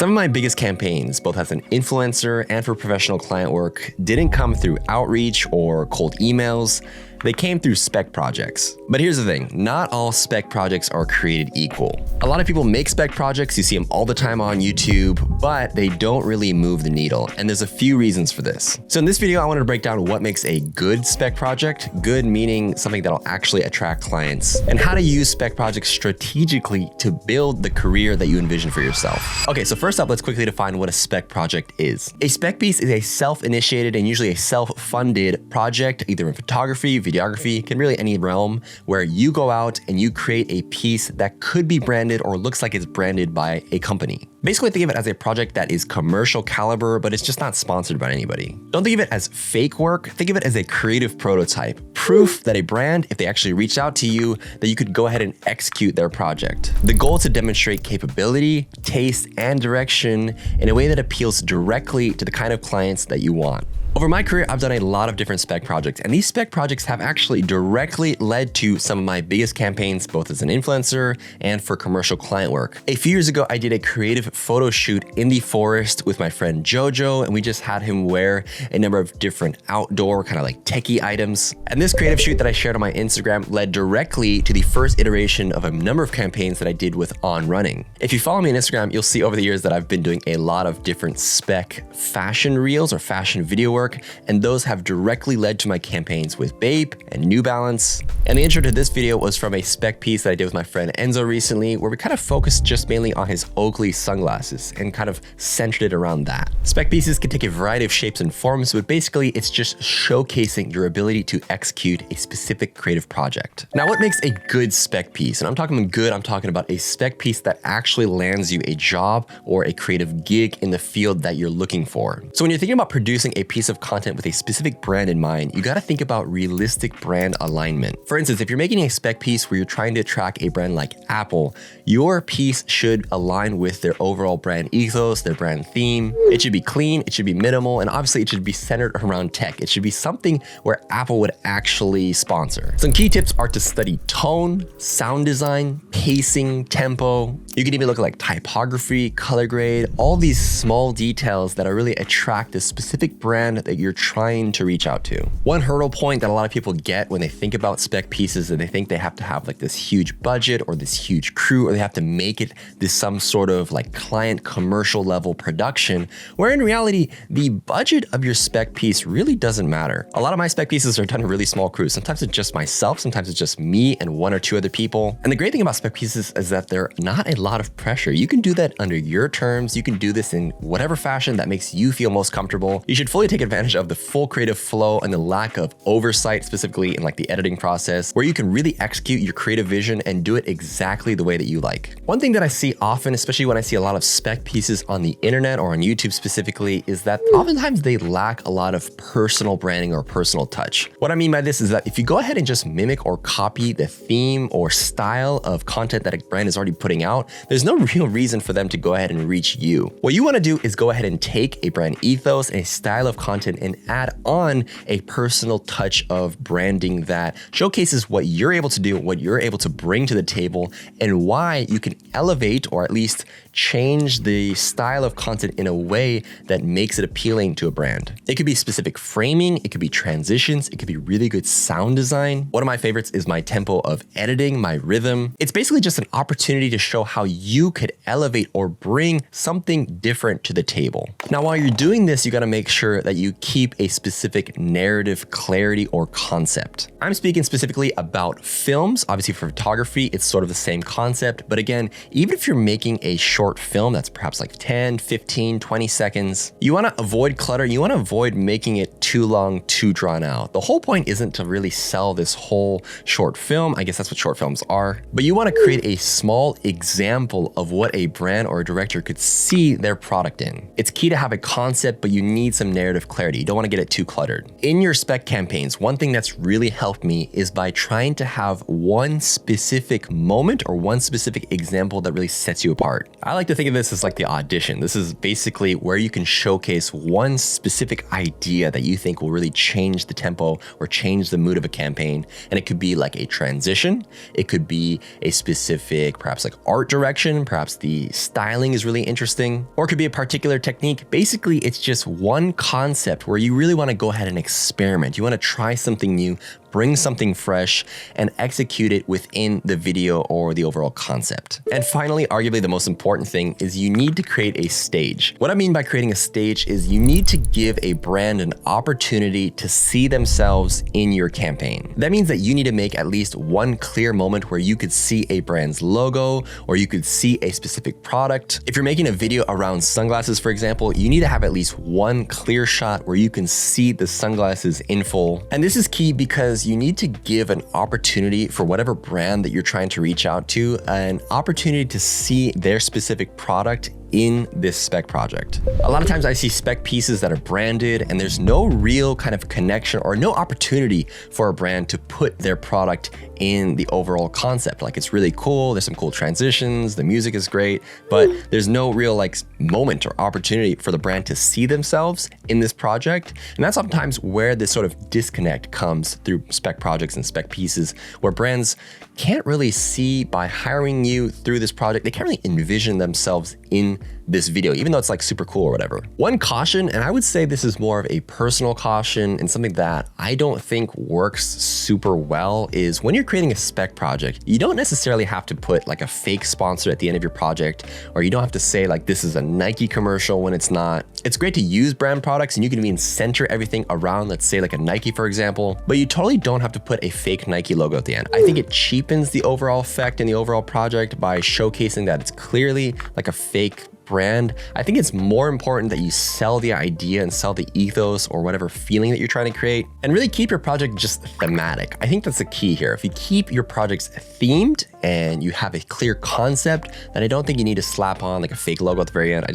Some of my biggest campaigns, both as an influencer and for professional client work, didn't come through outreach or cold emails. They came through spec projects. But here's the thing, not all spec projects are created equal. A lot of people make spec projects, you see them all the time on YouTube, but they don't really move the needle. And there's a few reasons for this. So in this video, I wanted to break down what makes a good spec project, good meaning something that'll actually attract clients, and how to use spec projects strategically to build the career that you envision for yourself. Okay, so first up, let's quickly define what a spec project is. A spec piece is a self-initiated and usually a self-funded project, either in photography, videography, can really any realm, where you go out and you create a piece that could be branded or looks like it's branded by a company. Basically, think of it as a project that is commercial caliber, but it's just not sponsored by anybody. Don't think of it as fake work. Think of it as a creative prototype. Proof that a brand, if they actually reached out to you, that you could go ahead and execute their project. The goal is to demonstrate capability, taste, and direction in a way that appeals directly to the kind of clients that you want. Over my career, I've done a lot of different spec projects, and these spec projects have actually directly led to some of my biggest campaigns, both as an influencer and for commercial client work. A few years ago, I did a creative photo shoot in the forest with my friend Jojo, and we just had him wear a number of different outdoor kind of like techie items. And this creative shoot that I shared on my Instagram led directly to the first iteration of a number of campaigns that I did with On Running. If you follow me on Instagram, you'll see over the years that I've been doing a lot of different spec fashion reels or fashion video work, and those have directly led to my campaigns with Bape and New Balance. And the intro to this video was from a spec piece that I did with my friend Enzo recently, where we kind of focused just mainly on his Oakley sunglasses and kind of centered it around that. Spec pieces can take a variety of shapes and forms, but basically it's just showcasing your ability to execute a specific creative project. Now, what makes a good spec piece? And I'm talking good, I'm talking about a spec piece that actually lands you a job or a creative gig in the field that you're looking for. So when you're thinking about producing a piece of content with a specific brand in mind, you got to think about realistic brand alignment. For instance, if you're making a spec piece where you're trying to attract a brand like Apple, your piece should align with their overall brand ethos, their brand theme. It should be clean, it should be minimal, and obviously it should be centered around tech. It should be something where Apple would actually sponsor. Some key tips are to study tone, sound design, pacing, tempo. You can even look at like typography, color grade, all these small details that are really attract the specific brand that you're trying to reach out to. One hurdle point that a lot of people get when they think about spec pieces is they think they have to have like this huge budget or this huge crew, or they have to make it this some sort of like client commercial level production, where in reality, the budget of your spec piece really doesn't matter. A lot of my spec pieces are done in really small crews. Sometimes it's just myself, sometimes it's just me and one or two other people. And the great thing about spec pieces is that they're not a lot of pressure. You can do that under your terms. You can do this in whatever fashion that makes you feel most comfortable. You should fully take advantage of the full creative flow and the lack of oversight, specifically in like the editing process, where you can really execute your creative vision and do it exactly the way that you like. One thing that I see often, especially when I see a lot of spec pieces on the internet or on YouTube specifically, is that oftentimes they lack a lot of personal branding or personal touch. What I mean by this is that if you go ahead and just mimic or copy the theme or style of content that a brand is already putting out, there's no real reason for them to go ahead and reach you. What you want to do is go ahead and take a brand ethos and a style of content and add on a personal touch of branding that showcases what you're able to do, what you're able to bring to the table, and why you can elevate or at least change the style of content in a way that makes it appealing to a brand. It could be specific framing, it could be transitions, it could be really good sound design. One of my favorites is my tempo of editing, my rhythm. It's basically just an opportunity to show how you could elevate or bring something different to the table. Now, while you're doing this, you got to make sure that you keep a specific narrative clarity or concept. I'm speaking specifically about films. Obviously for photography, it's sort of the same concept, but again, even if you're making a short film that's perhaps like 10, 15, 20 seconds, you want to avoid clutter. You want to avoid making it too long, too drawn out. The whole point isn't to really sell this whole short film. I guess that's what short films are, but you want to create a small example of what a brand or a director could see their product in. It's key to have a concept, but you need some narrative clarity. You don't want to get it too cluttered. In your spec campaigns, one thing that's really helped me is by trying to have one specific moment or one specific example that really sets you apart. I like to think of this as like the audition. This is basically where you can showcase one specific idea that you think will really change the tempo or change the mood of a campaign. And it could be like a transition. It could be a specific, perhaps like art direction direction, perhaps the styling is really interesting, or it could be a particular technique. Basically, it's just one concept where you really want to go ahead and experiment. You want to try something new, bring something fresh, and execute it within the video or the overall concept. And finally, arguably the most important thing is you need to create a stage. What I mean by creating a stage is you need to give a brand an opportunity to see themselves in your campaign. That means that you need to make at least one clear moment where you could see a brand's logo or you could see a specific product. If you're making a video around sunglasses, for example, you need to have at least one clear shot where you can see the sunglasses in full. And this is key because you need to give an opportunity for whatever brand that you're trying to reach out to, an opportunity to see their specific product in this spec project. A lot of times I see spec pieces that are branded and there's no real kind of connection or no opportunity for a brand to put their product in the overall concept. Like, it's really cool, there's some cool transitions, the music is great, but there's no real like moment or opportunity for the brand to see themselves in this project. And that's sometimes where this sort of disconnect comes through spec projects and spec pieces, where brands can't really see, by hiring you through this project, they can't really envision themselves in this video, even though it's like super cool or whatever. One caution, and I would say this is more of a personal caution and something that I don't think works super well, is when you're creating a spec project, you don't necessarily have to put like a fake sponsor at the end of your project, or you don't have to say like this is a Nike commercial when it's not. It's great to use brand products and you can even center everything around, let's say like a Nike, for example, but you totally don't have to put a fake Nike logo at the end. I think it cheapens the overall effect and the overall project by showcasing that it's clearly like a fake brand. I think it's more important that you sell the idea and sell the ethos or whatever feeling that you're trying to create, and really keep your project just thematic. I think that's the key here. If you keep your projects themed and you have a clear concept, then I don't think you need to slap on like a fake logo at the very end. I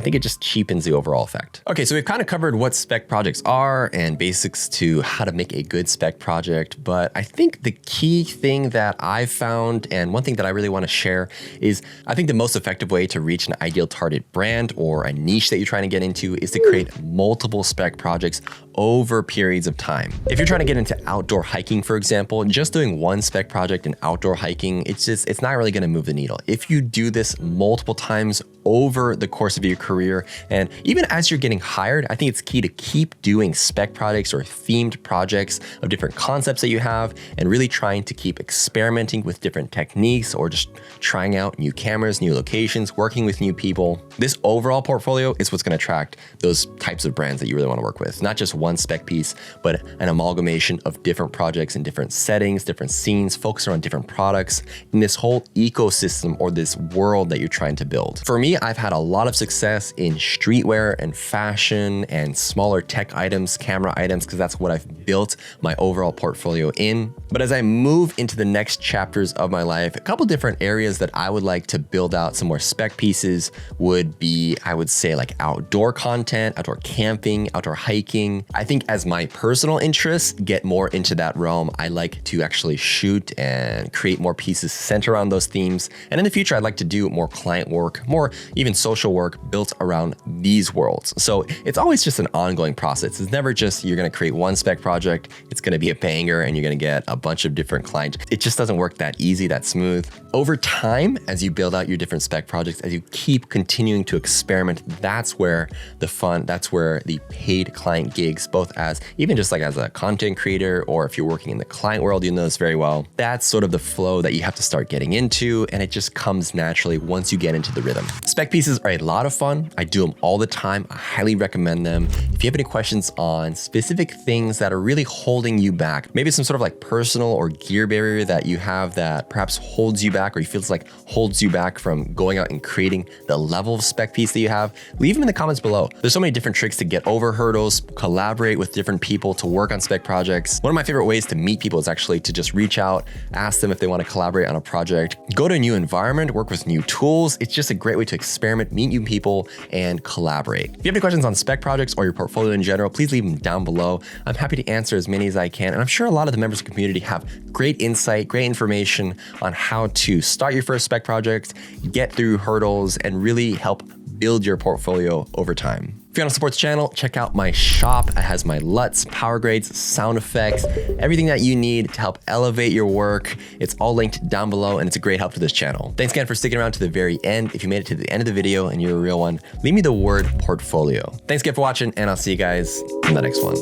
think it just cheapens the overall effect. Okay, so we've kind of covered what spec projects are and basics to how to make a good spec project, but I think the key thing that I've found, and one thing that I really want to share, is I think the most effective way to reach an ideal target brand or a niche that you're trying to get into is to create multiple spec projects over periods of time. If you're trying to get into outdoor hiking, for example, just doing one spec project in outdoor hiking, it's not really going to move the needle. If you do this multiple times over the course of your career, and even as you're getting hired, I think it's key to keep doing spec projects or themed projects of different concepts that you have, and really trying to keep experimenting with different techniques or just trying out new cameras, new locations, working with new people. This overall portfolio is what's going to attract those types of brands that you really want to work with. Not just one spec piece, but an amalgamation of different projects in different settings, different scenes, focusing on different products in this whole ecosystem or this world that you're trying to build. For me, I've had a lot of success in streetwear and fashion and smaller tech items, camera items, because that's what I've built my overall portfolio in. But as I move into the next chapters of my life, a couple different areas that I would like to build out some more spec pieces would be, I would say, like outdoor content, outdoor camping, outdoor hiking. I think as my personal interests get more into that realm, I like to actually shoot and create more pieces centered around those themes. And in the future, I'd like to do more client work, more even social work built around these worlds. So it's always just an ongoing process. It's never just you're going to create one spec project, it's going to be a banger, and you're going to get a bunch of different clients. It just doesn't work that easy, that smooth. Over time, as you build out your different spec projects, as you keep continuing to experiment, that's where the fun, that's where the paid client gigs, both as even just like as a content creator, or if you're working in the client world, you know this very well. That's sort of the flow that you have to start getting into, and it just comes naturally once you get into the rhythm. Spec pieces are a lot of fun. I do them all the time. I highly recommend them. If you have any questions on specific things that are really holding you back, maybe some sort of like personal or gear barrier that you have that perhaps holds you back, or you feel like holds you back from going out and creating the level of spec piece that you have, leave them in the comments below. There's so many different tricks to get over hurdles, collaborate with different people to work on spec projects. One of my favorite ways to meet people is actually to just reach out, ask them if they want to collaborate on a project, go to a new environment, work with new tools. It's just a great way to experiment, meet new people, and collaborate. If you have any questions on spec projects or your portfolio in general, please leave them down below. I'm happy to answer as many as I can. And I'm sure a lot of the members of the community have great insight, great information on how to start your first spec project, get through hurdles, and really help build your portfolio over time. If you want to support the channel, check out my shop. It has my LUTs, PowerGrades, sound effects, everything that you need to help elevate your work. It's all linked down below, and it's a great help to this channel. Thanks again for sticking around to the very end. If you made it to the end of the video and you're a real one, leave me the word portfolio. Thanks again for watching, and I'll see you guys in the next one.